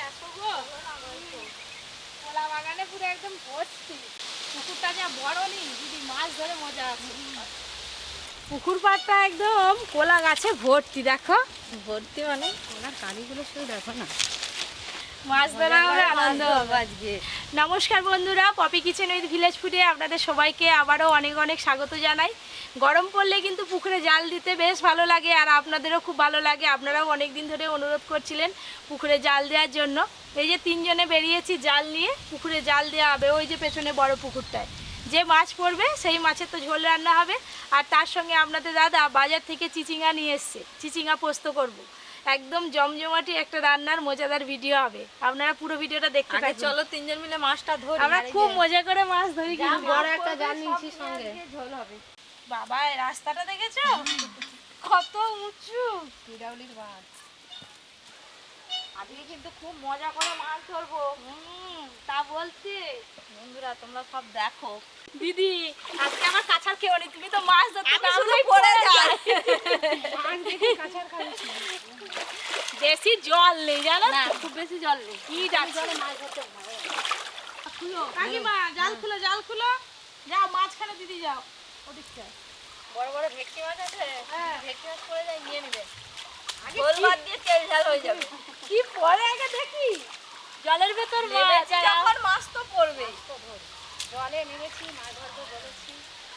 আসো গো। কলা বাগানে পুরো একদম ভর্তি। পুকুরটা যা বড় নি দিদি, মাছ ধরে মজা আছে। পুকুর পাড়টা একদম কলা গাছে ভর্তি, দেখো ভর্তি মানে ওনার কানিগুলো শুধু দেখো না, মাছ ধরা হবে, আনন্দ হবে। আজকে নমস্কার বন্ধুরা, পপি কিচেন উইথ ভিলেজ ফুডে আপনাদের সবাইকে আবারও অনেক অনেক স্বাগত জানাই। গরম পড়লে কিন্তু পুকুরে জাল দিতে বেশ ভালো লাগে, আর আপনাদেরও খুব ভালো লাগে। আপনারাও অনেক দিন ধরে অনুরোধ করছিলেন পুকুরে জাল দেওয়ার জন্য। এই যে তিনজনে বেরিয়েছি জাল নিয়ে, পুকুরে জাল দেওয়া হবে ওই যে পেছনে বড় পুকুরটায়। যে মাছ পড়বে সেই মাছের তো ঝোল রান্না হবে, আর তার সঙ্গে আপনাদের দাদা বাজার থেকে চিচিঙ্গা নিয়ে এসছে, চিচিঙ্গা পোস্ত করব। একদম জমজমাটি একটা রান্নার মজাদার ভিডিও হবে, আপনারা পুরো ভিডিওটা দেখতে থাকুন। চলো তিনজন মিলে মাছটা ধরি, আমরা খুব মজা করে মাছ ধরি, কিন্তু বড় একটা জাল নিয়েছি সঙ্গে। ঝোল হবে। বাবা এই রাস্তাটা দেখেছো কত উঁচু, পিরাউলির মাছ আজকে কিন্তু খুব মজা করে মাছ ধরবো। তা বলছি বন্ধুরা তোমরা সব দেখো। দিদি আজকে আমার কাছার কেউ নেই, তুমি তো মাছ ধরতে আমি নামলেই শুধু পড়ে যাই। বেশি জল নেই জানো না তো? খুব বেশি জল নেই। কি ডাকছে খুলো কাকিমা, জাল খুলো, জাল খুলো, যাও মাঝখানে দিদি যাও ওদিকটা। বড় বড় ভেটকি মাছ আছে, হ্যাঁ। ভেটকি মাছ পড়ে যায় নিয়ে নেবে। আগে ঝোল কি- ভাত দিয়ে তেল ঝাল হয়ে যাবে। কি পরে আগে দেখি জলের ভেতর মাছ, নেমেছি যখন মাছ তো পড়বেই। জলে নেমেছি মাছ ধরবো বলেছি।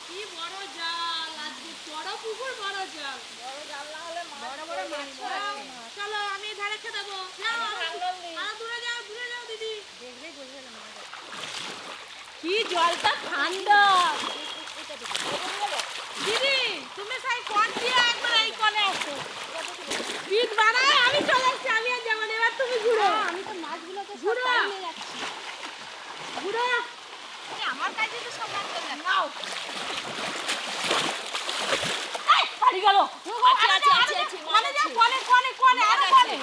কি বড় জাল, আজকে বড় পুকুর বড় জাল, বড় জাল না হলে মাছ বড় বড় মাছ পড়বে। চলো আমি ধারে খেয়ে দেবো, যাও আর দূরে যাও, দূরে যাও দিদি। দেখলেই বুঝবে না মাছ আছে। কি জলটা ঠান্ডা দিদি, তুমি সেই কোন দিয়ে একবার এই কোণে আসো, পিঠ বাড়ায় আমি চলে আসছি, আমি আর যাবো না, এবার তুমি ঘুরো। আমি তো মাছগুলোকে সব ঘুরো। টাইম নিয়ে যাচ্ছি। ঘুরো আমার কাছে তো সব মাছ চলে যাচ্ছে। নাও। এই, পাড়ি গেল। আছে, কোণে যাও, কোণে, কোণে, কোণে, আরো কোণে।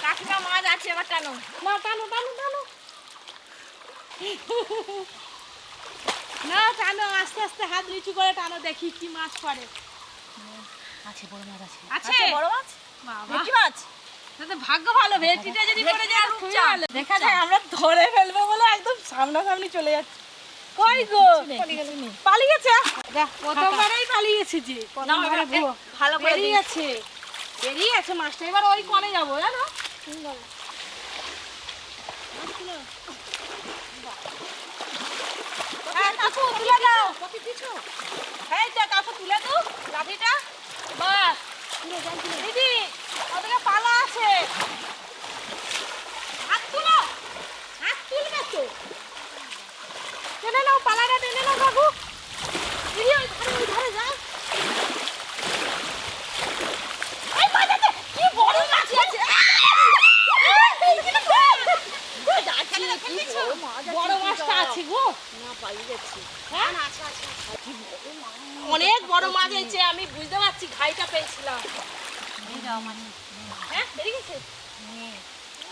কাকিমা মাছ আছে, এবার টানো। না, টানো, টানো, টানো। না টানো, আস্তে আস্তে হাত নিচু করে টানো, দেখি কি মাছ পড়ে। আছে বড় মাছ আছে। আছে? বড় মাছ? বাবা, ভেটকি মাছ? তাহলে ভাগ্য ভালো, ভেটকিটা যদি পড়ে যায় তো খুবই ভালো। দেখা যায় আমরা ধরে ফেলবো বলে একদম সামনাসামনি চলে যাচ্ছে। কই গো? নেই। পালিয়ে গেছে? যা, প্রথমবারেই পালিয়ে গেছে যে। না, প্রথমবারে এ, ভুয়ো। ভালো করে বেরিয়ে দিই। গেছে। বেরিয়ে গেছে মাছটা, এবার ওই কোণে যাবো জানো? হ্যাঁ, কাকু তুলে দাও। এই তো কাকু তুলে দাও লাঠিটা। বাস। দিদি, ওদিকে পালা আছে। হাত তুলো। হাত তুলবে তো। টেনে নাও, পালাটা টেনে নাও কাকু। দিদি ওই ধারে যাও। এই মাছ আছে, কি বড় মাছ আছে। বড় মাছটা আছে গো। না পালিয়ে যাচ্ছে। হ্যাঁ? অনেক বড় মাছ হয়েছে, আমি বুঝতে পারছি, ঘাইটা পেয়েছিলাম। নিয়ে যাও মাছ। হ্যাঁ বেরিয়ে গেছে, তুমি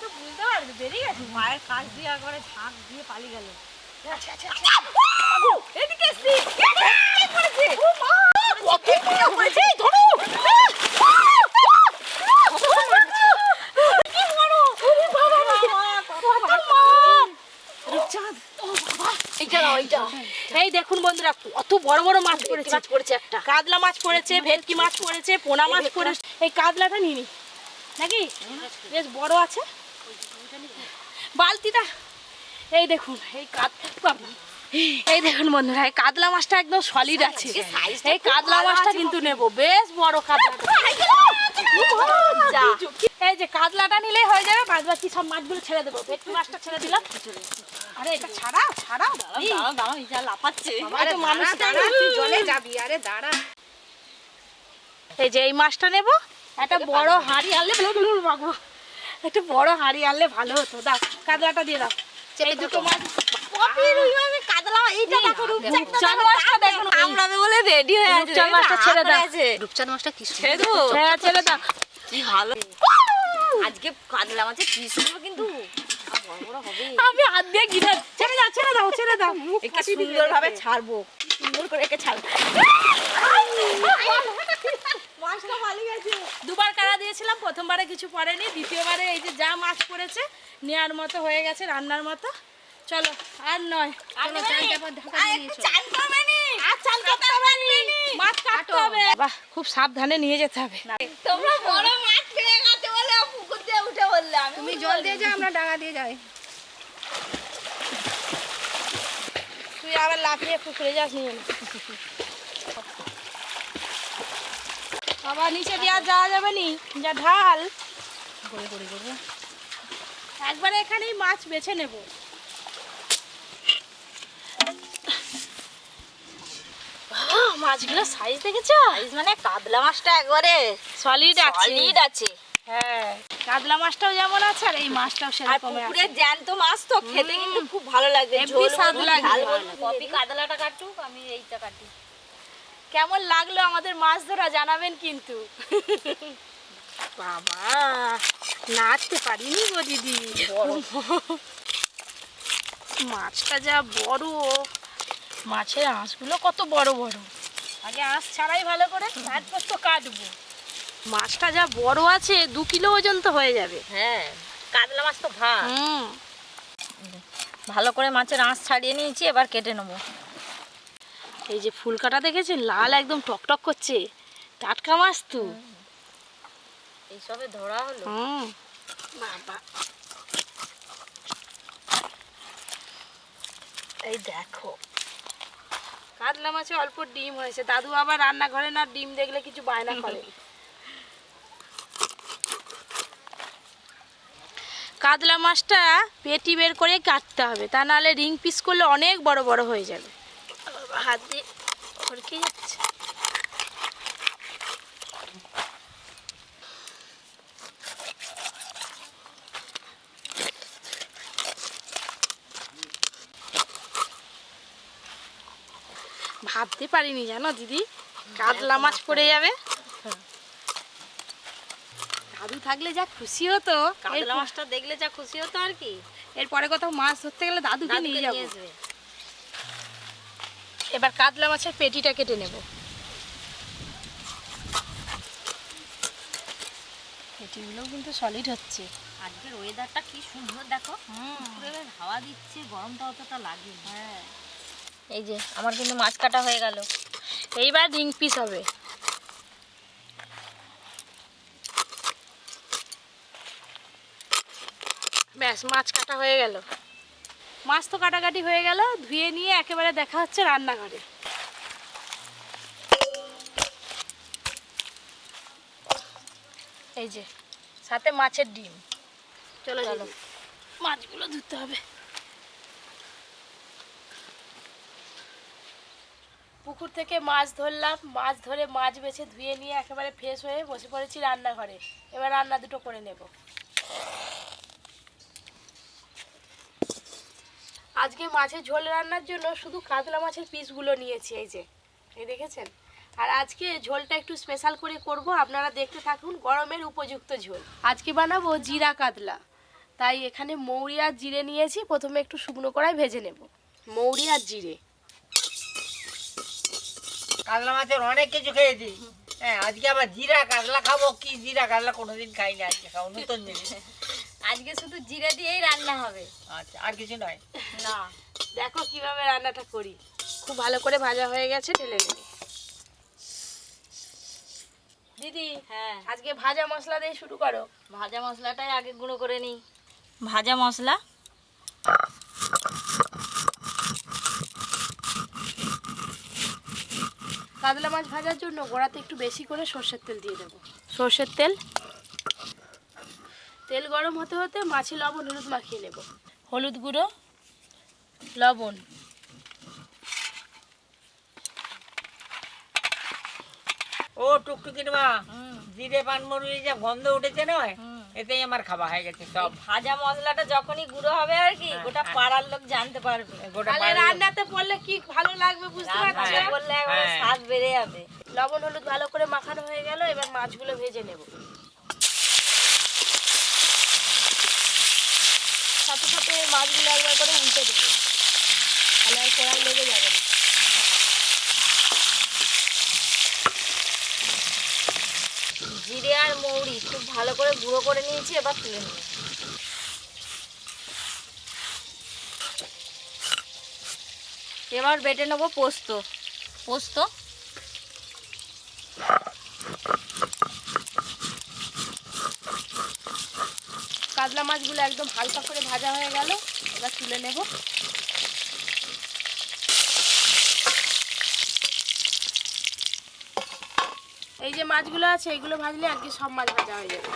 তো বুঝতে পারবে বেরিয়ে গেছে। মায়ের কাছ দিয়ে একবারে ঝাঁক দিয়ে পালিয়ে গেল। এদিকে এসছি। এই পড়েছে। ও মা, কত বড় পড়েছে, ধরো। কি বড়, ওরে বাবা কত মাছ। রূপচাঁদ। এইটা নাও, এইটা। এই দেখুন বন্ধুরা, কত বড় বড় মাছ পড়েছে। মাছ পড়েছে একটা। কাতলা মাছ পড়েছে, ভেটকি মাছ পড়েছে, পোনা মাছ পড়েছে। এই কাতলাটা নিয়ে নি নাকি, বেশ বড় আছে। বালতিটা এই দেখুন, এই দেখুন বন্ধুরা, এই কাতলা মাছটা একদম সলিড আছে। এই কাতলা মাছটা কিন্তু নেব, বেশ বড় কাতলা। এই যে কাতলাটা নিলেই হয়ে যাবে, বাদ বাকি সব মাছগুলো ছেড়ে দেবো। ভেটকি মাছটা ছেড়ে দিলাম। আরে এটা ছাড়াও, ছাড়াও। দাঁড়াও দাঁড়াও, এই যা লাফাচ্ছে। আরে মানুষটা তুই জলে যাবি, আরে দাঁড়া। এই যে এই মাছটা নেব, একটা বড় হাঁড়ি আনলে মাগো, একটা বড় হাঁড়ি আনলে ভালো হতো। দাও কাতলাটা দিয়ে দাও। এই দুটো মাছ কাতলা এইটা দেখো, রূপচাঁদ মাছটা দেখুন, কামড়াবে বলে রেডি হয়ে আছে। রূপচাঁদ মাছটা ছেড়ে দাও। রূপচাঁদ মাছটা কি ছেড়ে দেবো? হ্যাঁ ছেড়ে দাও। কি ভালো। আজকে কাতলা মাছের পিসগুলো কিন্তু বড় বড় হবে। আমি হাত দিয়ে গিলে, ছেড়ে দাও, ছেড়ে দাও, ছেড়ে দাও। একে সুন্দরভাবে ছাড়বো, সুন্দর করে একে ছাড়বো। মাছটা ভালো গেছে। দুবার কাড়া দিয়েছিলাম, প্রথমবারে কিছু পড়েনি, দ্বিতীয়বারে এই যে যা মাছ পড়েছে নেওয়ার মতো হয়ে গেছে, রান্নার মতো। চলো আর নয়, চলো চালটা আবার ঢাকা দিয়ে নিয়েছো। চান করবে নি? আর চাল করতে হবে নি, মাছ কাটতে হবে। বাহ, খুব সাবধানে নিয়ে যেতে হবে। তোমরা বড় মাছ পেয়ে গেছে বলে পুকুর দিয়ে উঠে বললে, আমি তুমি জল দিয়ে যাও, আমরা ডাঙা দিয়ে যাই। তুই আবার লাফিয়ে পুকুরে যাস নিয়ে নে। আবার নিচে দিয়ে আর যাওয়া যাবে নি, যা ঢাল। একবারে এখানেই মাছ বেছে নেব। মাছগুলো সাইজ দেখেছো? সাইজ মানে কাতলা মাছটা একবারে সলিড আছে। সলিড আছে। হ্যাঁ, কাতলা মাছটাও যেমন আছে আর এই মাছটাও আর সেরকম পুকুরে আছে। জ্যান্ত মাছ তো খেতে কিন্তু খুব ভালো লাগবে। হেব্বি ঝোল স্বাদ বলুন, লাগে। ঝাল বলুন। কপি কাতলাটা কাটুক, আমি এইটা কাটি। কেমন লাগলো আমাদের মাছ ধরা জানাবেন কিন্তু। বাবা, নাচতে পারিনি গো দিদি। মাছটা যা বড়, মাছের আঁশগুলো কত বড় বড়। আগে আঁশ ছাড়াই ভালো করে, তারপর তো কাটবো। মাছটা যা বড় আছে, 2 কিলো ওজন তো হয়ে যাবে। হ্যাঁ, কাতলা মাছ তো ভাত। ভালো করে মাছের আঁশ ছাড়িয়ে নিয়েছি, এবার কেটে নেবো। এই যে ফুলকাটা দেখেছেন, লাল একদম টকটক করছে, টাটকা মাছ তো। এইসবে ধরা হলো। বাবা, এই দেখো কাতলা মাছে অল্প ডিম হয়েছে। দাদু আবার রান্নাঘরে না ডিম দেখলে কিছু বায়না করে। কাতলা মাছটা পেটি বের করে কাটতে হবে, তা নাহলে রিং পিস করলে অনেক বড় বড় হয়ে যাবে। হাত দিয়ে খড়কে যাচ্ছে। ভাবতে পারিনি জানো দিদি, কাতলা মাছ পড়ে যাবে। দাদু থাকলে যা খুশি হতো। কাতলা মাছটা দেখলে যা খুশি হতো আর কি। এরপরে কোথাও মাছ ধরতে গেলে দাদুকে দাদুকে নিয়ে নিয়ে যাবো। আসবে। এবার কাতলা মাছের পেটিটা কেটে নেব। পেটিগুলো কিন্তু সলিড হচ্ছে। আজকের ওয়েদারটা কি সুন্দর দেখো। পুরো বেশ হাওয়া দিচ্ছে, গরমটা অতটা লাগে। হ্যাঁ, এই যে আমার কিন্তু মাছ কাটা হয়ে গেল। এইবার রিং পিস হবে। ব্যাস, মাছ কাটা হয়ে গেল। মাছ তো কাটাকাটি হয়ে গেল, ধুয়ে নিয়ে একেবারে দেখা হচ্ছে রান্নাঘরে। এই যে সাথে মাছের ডিম। চলো চলো, মাছগুলো ধুতে হবে। পুকুর থেকে মাছ ধরলাম, মাছ ধরে মাছ বেছে ধুয়ে নিয়ে একেবারে ফ্রেশ হয়ে বসে পড়েছি রান্নাঘরে। এবার রান্না দুটো করে নেব। আজকে মাছের ঝোল রান্নার জন্য শুধু কাতলা মাছের পিসগুলো নিয়েছি, এই যে এই দেখেছেন। আর আজকে ঝোলটা একটু স্পেশাল করে করব, আপনারা দেখতে থাকুন। গরমের উপযুক্ত ঝোল আজকে বানাবো, জিরা কাতলা। তাই এখানে মৌরি আর জিরে নিয়েছি, প্রথমে একটু শুকনো কড়াই ভেজে নেব। মৌরি আর জিরে। কাতলা মাছের অনেক কিছু খেয়েছি। হ্যাঁ, আজকে আবার জিরা কাতলা খাবো। কি জিরা কাতলা কোনোদিন খাইনি, আজকে খাবো নতুন জিনিস। আজকে শুধু জিরা দিয়েই রান্না হবে। আচ্ছা, আর কিছু নয়। না, দেখো কিভাবে রান্নাটা করি। খুব ভালো করে ভাজা হয়ে গেছে, ঢেলে নেব। দিদি, হ্যাঁ, আজকে ভাজা মশলা দিয়ে শুরু করো। ভাজা মশলাটাই আগে গুঁড়ো করে নিই। ভাজা মশলা, কাতলা মাছ ভাজার জন্য গোড়াতে একটু বেশি করে সর্ষের তেল দিয়ে দেবো। সর্ষের তেল, তেল গরম হতে হতে মাছে লবণ হলুদ মাখিয়ে নেব। হলুদ গুঁড়ো, লবণ, ও টুকটুকির মা, জিরে পানমরুলি যা গন্ধ উঠেছে নয়, এতেই আমার খাওয়া হয়ে গেছে সব। ভাজা মশলাটা যখনই গুঁড়ো হবে আর কি, গোটা পাড়ার লোক জানতে পারবে। গোটা তাহলে বাড়ির লোক- রান্নাতে পড়লে কি ভালো লাগবে বুঝতে পারছো। রান্না করলে একবারে হ্যাঁ। স্বাদ বেড়ে যাবে। লবণ হলুদ ভালো করে মাখানো হয়ে গেল, এবার মাছগুলো ভেজে নেব। সাথে সাথে মাছগুলো একবার করে উল্টে দেবো, তাহলে আর কড়াই লেগে যাবে না। জিরে আর মৌরি খুব ভালো করে গুঁড়ো করে নিয়েছি, এবার তুলে নেব। এবার বেটে নেবো পোস্ত। পোস্ত কাতলা মাছগুলো একদম হালকা করে ভাজা হয়ে গেল, এবার তুলে নেব। এই যে মাছগুলো আছে এগুলো ভাজলে আজকে সব মাছ ভাজা হয়ে যাবে।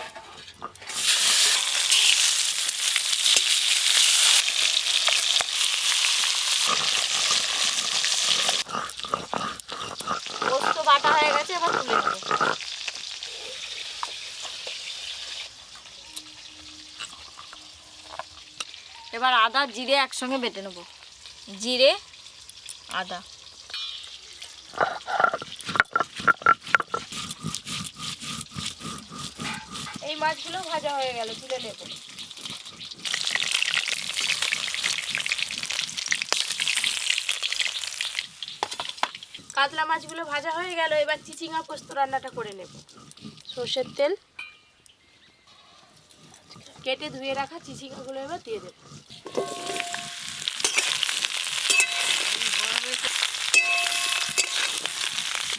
পোস্ত বাটা হয়ে গেছে, এবার তুলে নেব। এবার আদা জিরে একসঙ্গে বেটে নেব। জিরে আদা এই মাছগুলো ভাজা হয়ে গেল, তুলে নেব। কাতলা মাছগুলো ভাজা হয়ে গেল, এবার চিচিঙ্গা পোস্ত রান্নাটা করে নেব। সর্ষের তেল, কেটে ধুয়ে রাখা চিচিঙ্গাগুলো এবার দিয়ে দেব।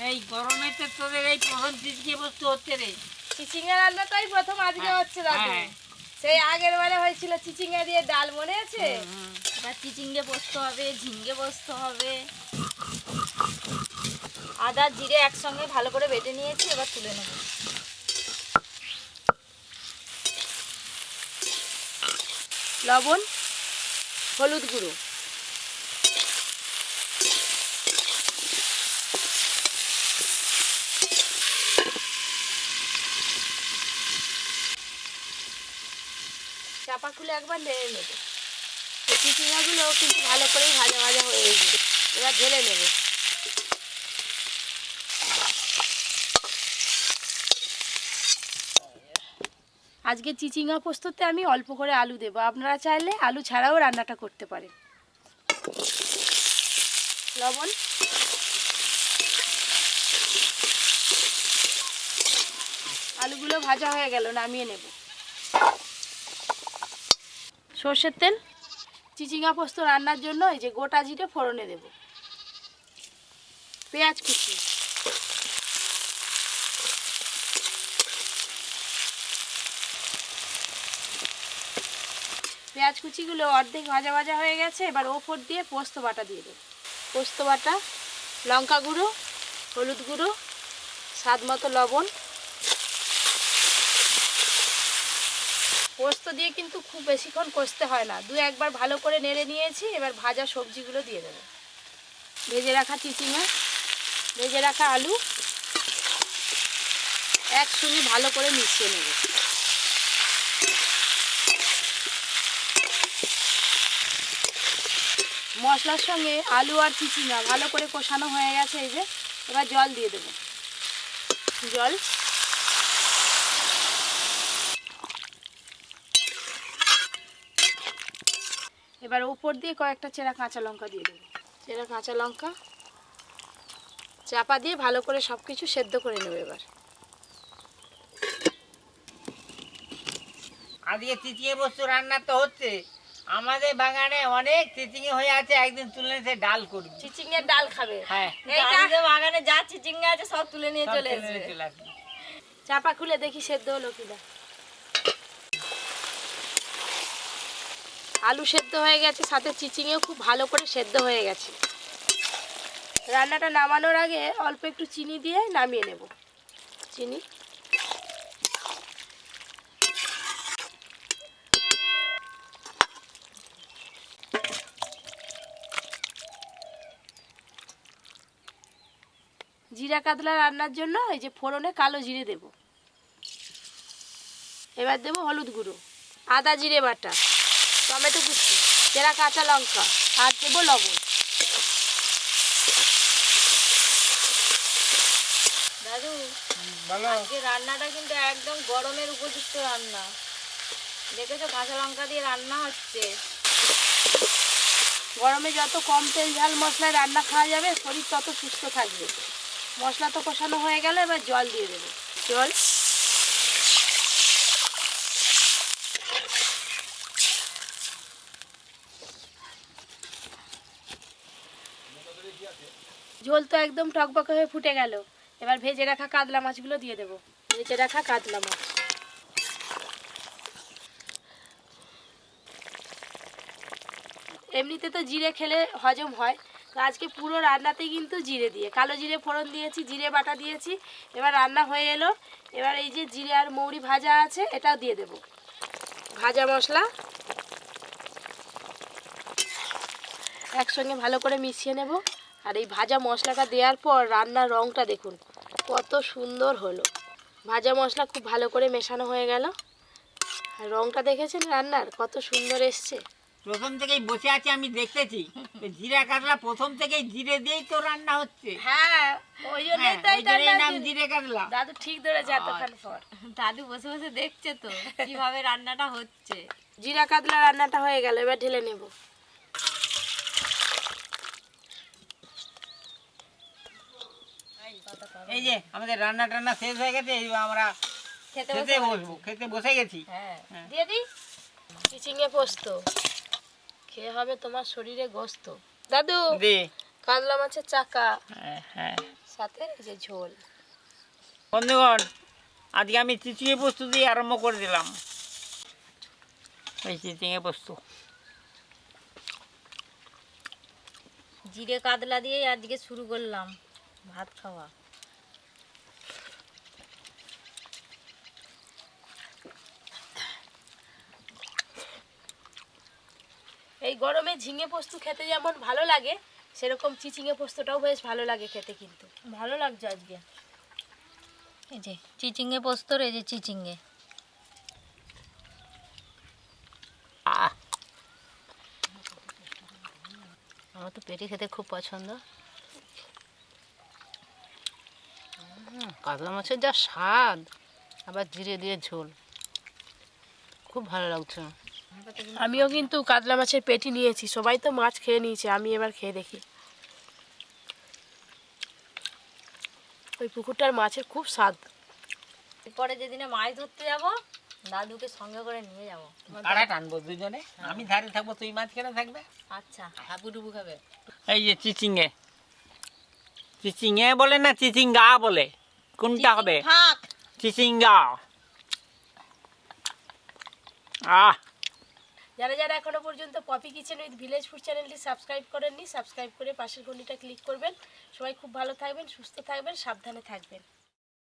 এই গরমে তো তোদের এই প্রধান চিজকে বস্তু হচ্ছে রে। চিচিঙ্গা রান্নাটাই প্রথম আজকে হচ্ছে দাদু। হ্যাঁ। সেই আগের বারে হয়েছিল চিচিঙ্গা দিয়ে ডাল, মনে আছে? এবার চিচিঙ্গে পোস্ত হবে, ঝিঙ্গে পোস্ত হবে। আদা জিরে একসঙ্গে ভালো করে বেটে নিয়েছি, এবার তুলে নেব। লবণ, হলুদ গুঁড়ো, চাপা খুলে একবার নেড়ে নেব। চিচিঙ্গাগুলো কিন্তু ভালো করেই ভাজা ভাজা হয়ে গেছে, এবার ঢেলে নেব। আজকে চিচিঙ্গা পোস্ততে আমি অল্প করে আলু দেবো, আপনারা চাইলে আলু ছাড়াও রান্নাটা করতে পারেন। লবণ, আলুগুলো ভাজা হয়ে গেল, নামিয়ে নেব। সর্ষের তেল, চিচিঙ্গা পোস্ত রান্নার জন্য এই যে গোটা জিরে ফোড়নে দেব। পেঁয়াজ কুচি, পেঁয়াজ কুচিগুলো অর্ধেক ভাজা ভাজা হয়ে গেছে, এবার ওপর দিয়ে পোস্ত বাটা দিয়ে দেব। পোস্ত বাটা, লঙ্কা গুঁড়ো, হলুদ গুঁড়ো, স্বাদ মতো লবণ। পোস্ত দিয়ে কিন্তু খুব বেশিক্ষণ কষতে হয় না, দু একবার ভালো করে নেড়ে নিয়েছি, এবার ভাজা সবজিগুলো দিয়ে দেবো। ভেজে রাখা চিচিঙ্গা, ভেজে রাখা আলু একসঙ্গে ভালো করে মিশিয়ে নেব। মশলার সঙ্গে আলু আর চিচিঙ্গা ভালো করে কষানো হয়ে গেছে, এই যে এবার জল দিয়ে দেবো। জল, এবার উপর দিয়ে কয়েকটা চেরা কাঁচা লঙ্কা দিয়ে দেবো। চেরা কাঁচা লঙ্কা চাপা দিয়ে ভালো করে সব কিছু সেদ্ধ করে নেব। এবার আজকে চিচিঙে বস্তু রান্না তো হচ্ছে, আমাদের বাগানে অনেক চিচিঙে হয়ে আছে, একদিন তুলে এসে ডাল করবি। চিচিঙ্গের ডাল খাবে? হ্যাঁ, এইটা বাগানে যা চিচিঙ্গা আছে সব তুলে নিয়ে সব চলে তুলে আসবে। নিয়ে চলে আসবি। চাপা খুলে দেখি সেদ্ধ হলো কিনা। আলু সেদ্ধ হয়ে গেছে, সাথে চিচিঙেও খুব ভালো করে সেদ্ধ হয়ে গেছে। রান্নাটা নামানোর আগে অল্প একটু চিনি দিয়ে নামিয়ে নেব। চিনি, জিরা কাতলা রান্নার জন্য এই যে ফোড়নে কালো জিরে দেব। এবার দেব হলুদ গুঁড়ো, আদা জিরে বাটা, টমেটো কুচি, চেরা কাঁচা লঙ্কা, আর দেবো লবণ। দাদু বলো। আজকে রান্নাটা কিন্তু একদম গরমের উপযুক্ত রান্না। দেখেছো কাঁচা লঙ্কা দিয়ে রান্না হচ্ছে। গরমে যত কম তেল ঝাল মশলায় রান্না খাওয়া যাবে, শরীর তত সুস্থ থাকবে। মশলা তো কষানো হয়ে গেল, এবার জল দিয়ে দেবো। জল, ঝোল তো একদম টকবক হয়ে ফুটে গেল। এবার ভেজে রাখা কাতলা মাছগুলো দিয়ে দেবো। ভেজে রাখা কাতলা মাছ। এমনিতে তো জিরে খেলে হজম হয়, তো আজকে পুরো রান্নাতেই কিন্তু জিরে দিয়ে, কালো জিরে ফোড়ন দিয়েছি, জিরে বাটা দিয়েছি। এবার রান্না হয়ে এলো। এবার এই যে জিরে আর মৌরি ভাজা আছে এটাও দিয়ে দেব। ভাজা মশলা একসঙ্গে ভালো করে মিশিয়ে নেব। আর এই ভাজা মশলাটা দেওয়ার পর রান্নার রঙটা দেখুন কত সুন্দর হলো। ভাজা মশলা খুব ভালো করে মেশানো হয়ে গেল। আর রঙটা দেখেছেন রান্নার কত সুন্দর এসছে। প্রথম থেকেই বসে আছি আমি দেখতেছি, জিরা কাতলা প্রথম থেকেই জিরে দিয়েই তো রান্না হচ্ছে। হ্যাঁ, ওই জন্যই তো ওই জন্যই এটা নাম জিরে কাতলা। দাদু ঠিক ধরেছে এতক্ষণ পর। দাদু বসে বসে দেখছে তো কিভাবে রান্নাটা হচ্ছে। জিরা কাতলা রান্নাটা হয়ে গেল, এবার ঢেলে নেব। এই যে আমাদের রান্না টান্না শেষ হয়ে গেছে, এইবার আমরা খেতে বসবো, খেতে বসে গেছি। হ্যাঁ, দিয়ে দিই। চিচিঙ্গে পোস্ত খেয়ে হবে তোমার শরীরে গোস্ত। দাদু, দে। কাতলা মাছের চাকা, হ্যাঁ সাথে এই যে ঝোল। বন্ধুগণ, আজকে আমি চিচিঙে পোস্ত দিয়ে আরম্ভ করে দিলাম। এই চিচিঙে পোস্ত জিরে কাতলা দিয়ে আজকে শুরু করলাম ভাত খাওয়া। এই গরমে ঝিঙে পোস্ত খেতে যেমন ভালো লাগে, সেরকম চিচিঙে পোস্তটাও বেশ ভালো লাগে খেতে। কিন্তু ভালো লাগছে আজকে। এই যে চিচিঙ্গে পোস্তর, এই যে চিচিঙ্গে। আমার তো পেটি খেতে খুব পছন্দ। কাতলা মাছের যা স্বাদ, আবার জিরে দিয়ে ঝোল, খুব ভালো লাগছে। আমিও কিন্তু কাতলা মাছের পেটি নিয়েছি। সবাই তো মাছ খেয়ে নিয়েছে, আমি এবার খেয়ে দেখি। ওই পুকুরটার মাছের খুব স্বাদ। পরে যেদিনে মাছ ধরতে যাব, দাদুকে সঙ্গে করে নিয়ে যাব। কাড়া টানবো দুজনে, আমি ধারে থাকবো, তুই মাঝখানে থাকবে। আচ্ছা, হাবুডুবু খাবে। এই যে চিচিঙে, চিচিঙে বলে না চিচিঙ্গা বলে, কোনটা হবে? থাক। চিচিঙ্গা। আহ, যারা যারা এখনো পর্যন্ত Poppy kitchen with village food চ্যানেলটি সাবস্ক্রাইব করেননি, সাবস্ক্রাইব করে পাশের ঘন্টিটা ক্লিক করবেন। সবাই খুব ভালো থাকবেন, সুস্থ থাকবেন, সাবধানে থাকবেন।